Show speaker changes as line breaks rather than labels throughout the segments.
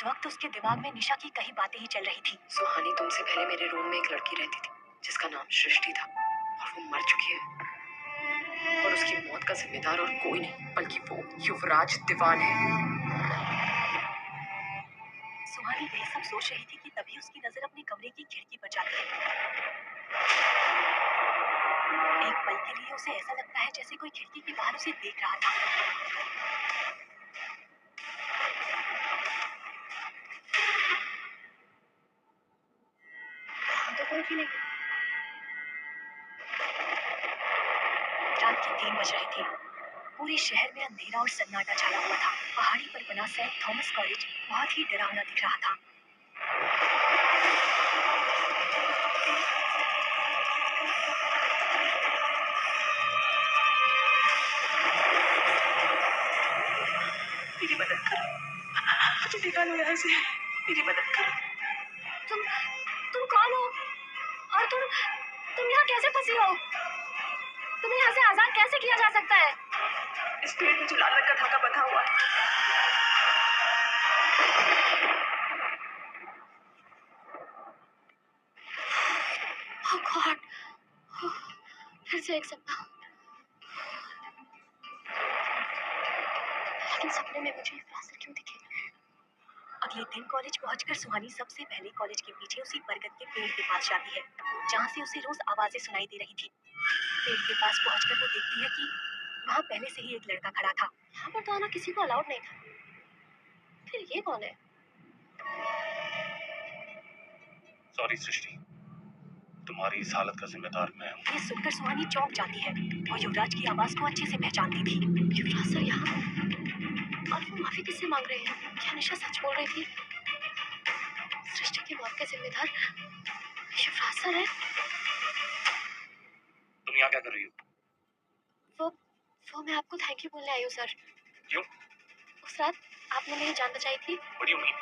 वक्त उसके दिमाग में निशा की कई बातें ही चल रही थी।
सुहानी, तुमसे पहले मेरे रूम में एक लड़की रहती थी जिसका नाम सृष्टि था और वो मर चुकी है। और उसकी मौत का जिम्मेदार और कोई नहीं बल्कि वो युवराज दीवान है।
सुहानी यही सब सोच रही थी कि तभी उसकी नजर अपने कमरे की खिड़की पर जाती है। एक पल के लिए उसे ऐसा लगता है जैसे कोई खिड़की के बाहर उसे देख रहा था।
तो कोई भी नहीं।
रात के 3 बज रहे थे। पूरे शहर में अंधेरा और सन्नाटा छाया हुआ था। पहाड़ी पर बना सेंट थॉमस कॉलेज बहुत ही डरावना दिख रहा था। मेरी मदद करो, मुझे निकालो यहाँ से, मेरी मदद करो। तुम कौन हो? और तुम यहाँ कैसे फंसी हो? तुम्हें यहाँ से आजाद कैसे किया जा सकता है? इस पेड़ में जो लाल रंग का धागा बंधा हुआ है। Oh God, फिर से एक सपना। लेकिन सपने में मुझे फ्रांसर क्यों दिखे? अगले दिन कॉलेज पहुंचकर सुहानी सबसे पहले कॉलेज के पीछे उसी बरगद के पेड़ के पास जाती है जहां से उसे रोज आवाजें सुनाई दे रही थी। पेड़ के पास पहुंचकर वो देखती है कि वहां पहले से ही एक लड़का खड़ा था। यहाँ पर तो आना किसी को अलाउड नहीं था। फिर ये कौन है?
सॉरी सृष्टि, तुम्हारी इस हालत का जिम्मेदार मैं हूँ।
ये सुनकर सुहानी चौंक जाती है। वो युवराज की आवाज को अच्छे से पहचानती थी। युवराज सर यहाँ, और वो माफी किससे मांग रहे हैं? क्या निशा सच बोल रही थी? सृष्टि की मौत का जिम्मेदार युवराज सर है।
तुम यहाँ क्या कर रही हो?
वो मैं आपको थैंक यू बोलने आई हूँ सर।
क्यों?
उस रात आपने मेरी जान बचाई थी।
बड़ी उम्मीद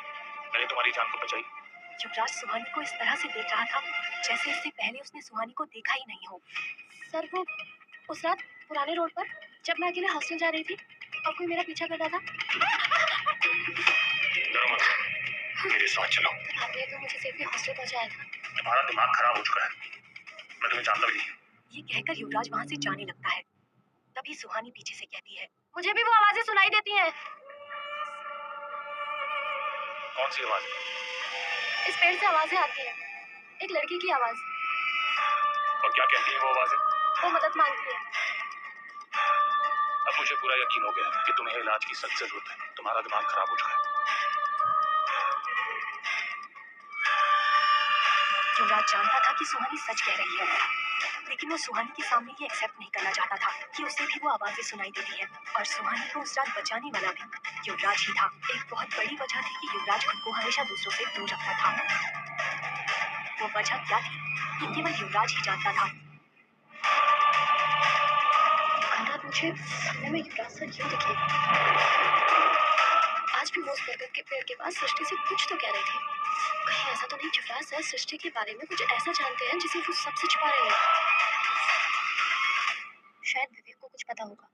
मैंने तुम्हारी जान को बचाई।
युवराज सुहानी को इस तरह से देख रहा था जैसे इससे पहले उसने सुहानी को देखा ही नहीं हो। सर वो उस रात पुराने रोड पर जब मैं अकेले हॉस्टल जा रही थी और कोई मेरा पीछा कर रहा था।
डरो मत, मेरे साथ चलो।
तो आपने तो मुझे सेफली हॉस्टल पहुंचाया था।
तुम्हारा दिमाग खराब हो चुका है, मैं तुम्हें जानता भी नहीं।
ये कहकर युवराज वहाँ से जाने लगता है। तभी सुहानी पीछे से कहती है, मुझे भी वो आवाजें सुनाई देती हैं।
कौन सी आवाज?
इस पेड़ से आवाजें आती हैं, एक लड़की की आवाज।
और क्या कहती है वो आवाजें?
वो मदद मांगती है।
अब मुझे पूरा यकीन हो गया कि तुम्हें इलाज की सख्त जरूरत है। तुम्हारा दिमाग खराब हो चुका है।
युवराज जानता था कि सुहानी सच कह रही है, लेकिन वो सुहानी के सामने ये एक्सेप्ट नहीं करना चाहता था कि उसे भी वो आवाजें सुनाई देती है। और सुहानी को उस रात बचाने वाला भी युवराज ही था। एक बहुत बड़ी वजह थी कि युवराज खुद को हमेशा दूसरों से दूर रखता था। वो वजह क्या थी ये केवल युवराज ही जानता था। दुकानदार मुझे सपने में युवराज सर क्यों दिखे? आज भी वो उस बरगद के पेड़ के पास सृष्टि से कुछ तो कह रहे थे। कहीं ऐसा तो नहीं युवराज सर सृष्टि के बारे में कुछ ऐसा जानते हैं जिसे वो सबसे छुपा रहे हैं? शायद विवेक को कुछ पता होगा।